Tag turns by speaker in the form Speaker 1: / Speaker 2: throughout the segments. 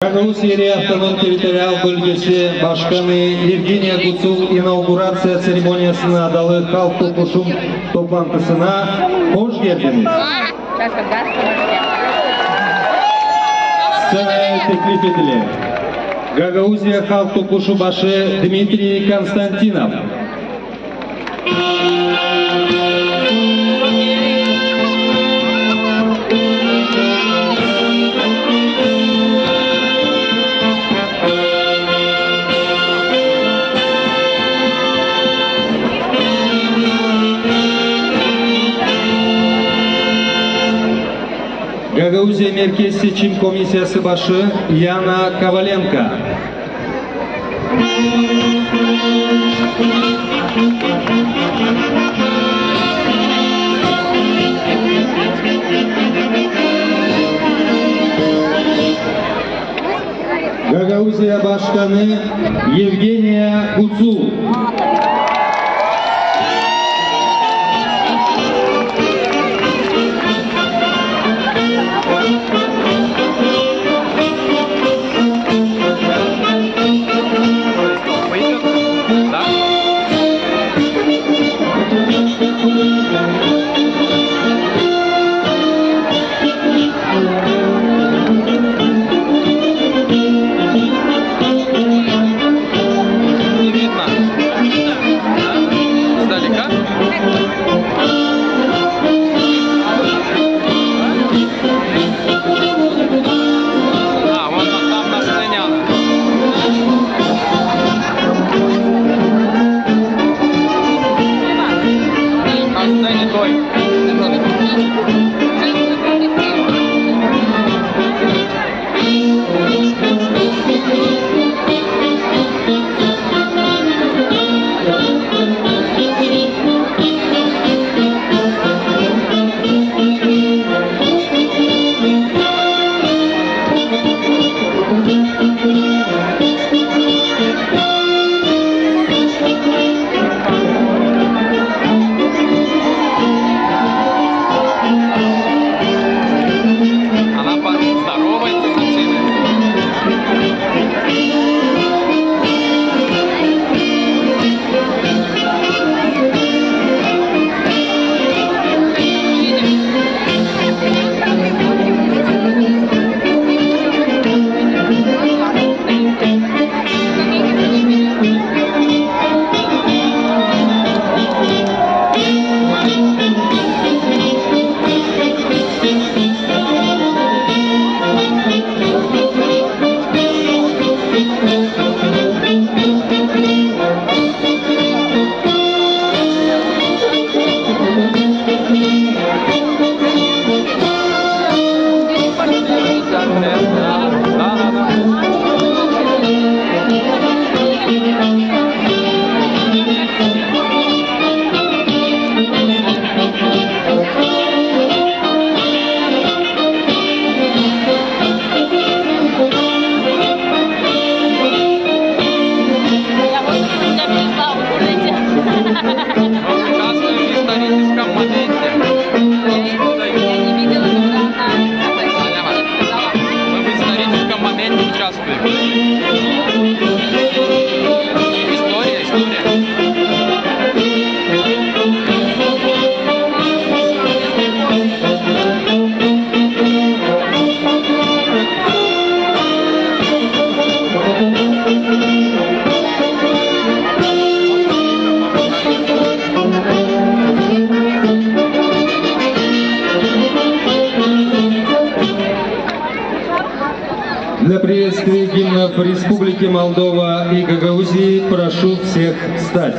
Speaker 1: Гагаузия автоном территориал бөлгесі башқаны Евгения Гуцул инаугурация церемониясына адалы халық тоқушым топлантысына қош келдіңіз. Сценaya teklif edilir. Гагаузия халық тоқушу başı Дмитрий Константинов. Гагаузия Меркез seçim комиссиясы başı Яна Коваленко. Гагаузия başkanı Евгения Гуцул. Для приветствия гимнов Республики Молдова и Гагаузии прошу всех встать.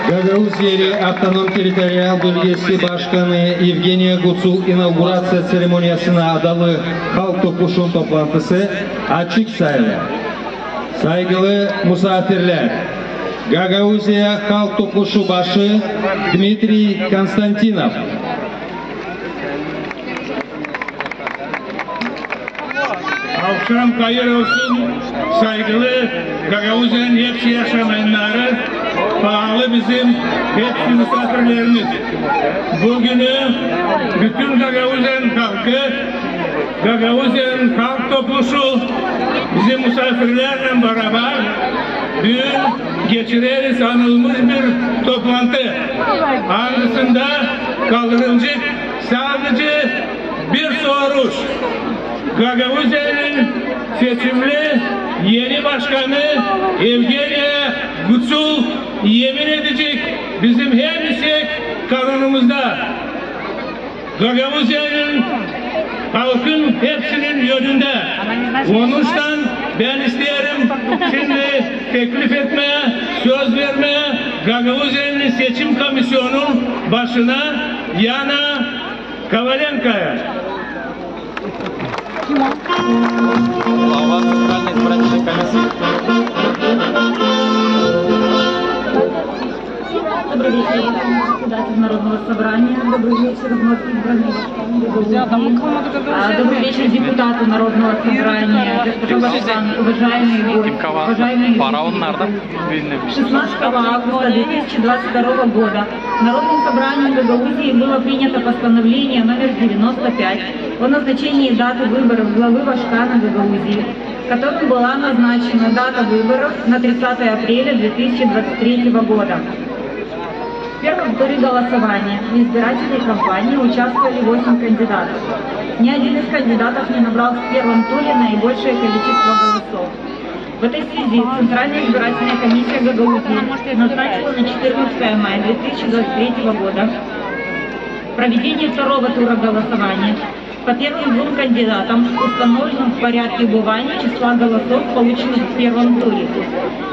Speaker 1: Гагаузия автоном территориал бөлгесі башқаны Евгения Гуцул инаугурация церемониясына адалы халық топушун топлантысы açık sayılır. Saygılı misafirler, Гагаузия халық топушу başı Dmitriy Konstantinov.
Speaker 2: Akşam hayır olsun, saygılı Gagauzya'nın hepsi yaşamayanları, pahalı bizim hepsi misafirlerimiz. Bugünü bütün Gagauzyan halkı, Gagauzyan halk topluluğu bizim misafirlerle beraber dün geçireriz anılmış bir toplantı. Arasında kaldırılacak sadece bir soru. Gagavuzya'nın seçimli yeni başkanı Evgenia Gutsul yemin edecek bizim her istek kanunumuzda. Gagavuzya'nın halkın hepsinin yönünde. Onundan ben isterim şimdi teklif etmeye, söz vermeye Gagavuzya'nın seçim komisyonunun başına Yana Коваленко'ya.
Speaker 3: Глава Центральной избирательной комиссии.
Speaker 4: Добрый вечер, председатель Народного собрания. Добрый вечер, вновь избранные. Добрый вечер, депутаты Народного собрания. Уважаемые 16 августа 2022 года Народным собранием Гагаузии было принято постановление номер 95 о назначении даты выборов главы Башкана Гагаузии, которым была назначена дата выборов на 30 апреля 2023 года. В первом туре голосования в избирательной кампании участвовали 8 кандидатов. Ни один из кандидатов не набрал в первом туре наибольшее количество голосов. В этой связи Центральная избирательная комиссия Гагаузии назначила на 14 мая 2023 года проведение второго тура голосования по первым двум кандидатам, установленным в порядке убывания числа голосов, полученных в первом туре.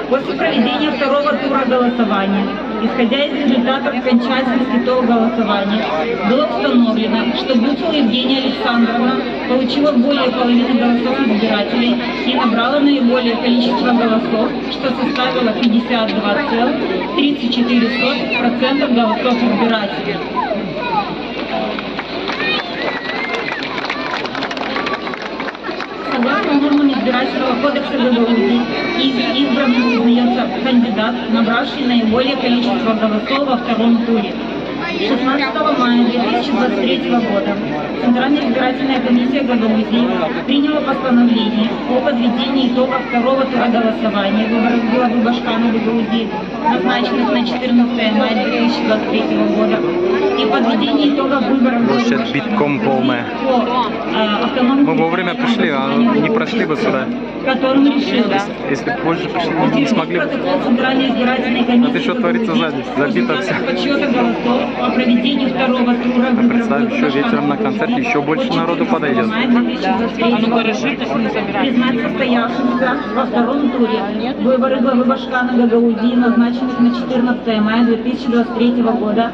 Speaker 4: После проведения второго тура голосования, исходя из результатов окончательных итогов голосования, было установлено, что Гуцул Евгения Александровна получила более половины голосов избирателей и набрала наиболее количество голосов, что составило 52,34% голосов избирателей. Согласно нормам избирательного кодекса Гагаузии, избранным признается кандидат, набравший наиболее количество голосов во втором туре. 16 мая 2023 года Центральная избирательная комиссия Гагаузии приняла постановление о подведении итогов второго тура голосования выборов главы Башкана Гагаузии, назначенных на 14 мая 2023 года, и подведение итогов выборов главы Башкана
Speaker 3: Мы вовремя пришли, а не прошли бы сюда.
Speaker 4: Которым решила.
Speaker 3: Если бы позже пришли, мы не смогли бы.
Speaker 4: Центральной избирательной комиссии.
Speaker 3: А ты что творится сзади? Забито все.
Speaker 4: Подсчета голосов о проведении второго тура.
Speaker 3: А представь, еще вечером на концерте еще больше народу подойдет.
Speaker 4: Признать состоявшимся во втором туре выборы главы Башкана Гагаузии, назначенных на 14 мая 2023 года,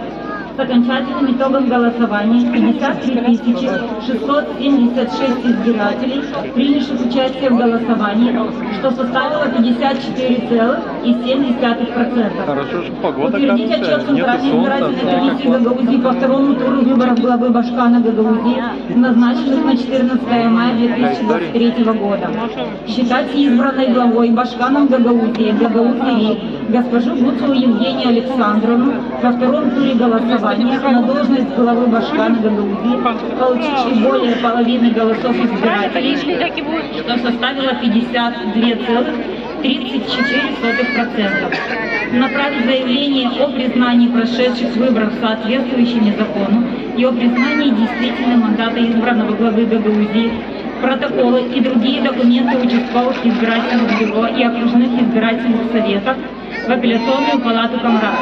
Speaker 4: с окончательным итогом голосования 53 676 избирателей, принявших участие в голосовании, что составило 54,7%.
Speaker 3: Хорошо, что погода,
Speaker 4: Утвердить отчет Центральной избирательной комиссии Гагаузии по второму туру выборов главы Башкана Гагаузии, назначенных на 14 мая 2023 года. Считать избранной главой Башканом Гагаузии госпожу Гуцул Евгению Александровну во втором туре голосования на должность главы Башкана Гагаузии, получившей более половины голосов избирателей, что составило 52,34%. Направить заявление о признании прошедших выборов соответствующими закону и о признании действительным мандата избранного главы Гагаузии, протоколы и другие документы участковых избирательных бюро и окружных избирательных советов в апелляционную палату Камрад.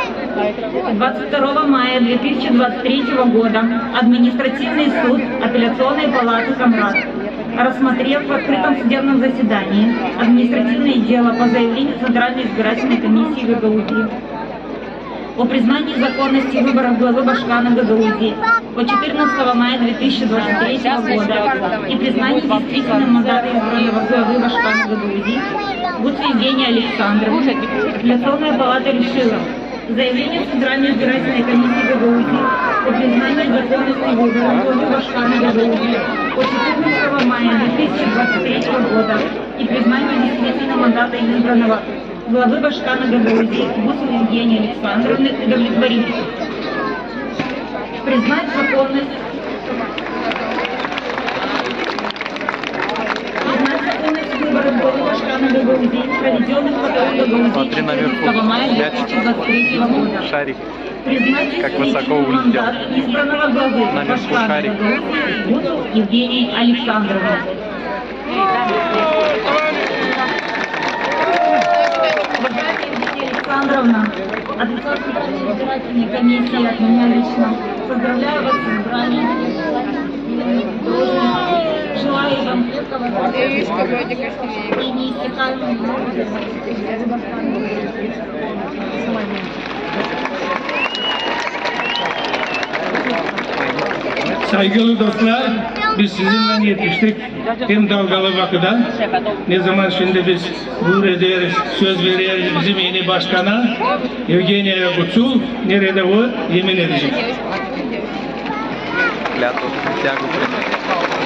Speaker 4: 22 мая 2023 года Административный суд апелляционной палаты Камрад, рассмотрев в открытом судебном заседании административное дело по заявлению Центральной избирательной комиссии Гагаузии о признании законности выборов главы Башкана Гагаузии по 14 мая 2023 года и признании действительным мандата избранного главы Башкана Гагаузии Гуцул Евгения Александровна, апелляционная палата решила заявление Центральной избирательной комиссии Гагаузии о признании законности выборов главы Башкана Гагаузии по 14 мая 2023 года и признании действительного мандата избранного главы Башкана Гагаузии Гуцул Евгении Александровны удовлетворить. Признать законность выборов главы Башкана Гагаузии, проведенных в Гагаузии 14 мая 2023 года.
Speaker 3: Шарик.
Speaker 4: Признать
Speaker 3: как высоко улетел.
Speaker 4: избранного главы Башкана Гагаузии Гуцул Евгении Александровны. Александровна, от лица Центральной избирательной комиссии от меня лично поздравляю вас с избранием. Желаю вам крепкого здоровья и неиссякаемого
Speaker 2: Saygılı dostlar, biz sizinle yetiştik. Hem dalgalı vakıda. Ne zaman şimdi biz buyur ederiz, söz veririz bizim yeni başkana Evgeniya Gutul nerede o yemin edecek.
Speaker 3: Клятву, присягу принять.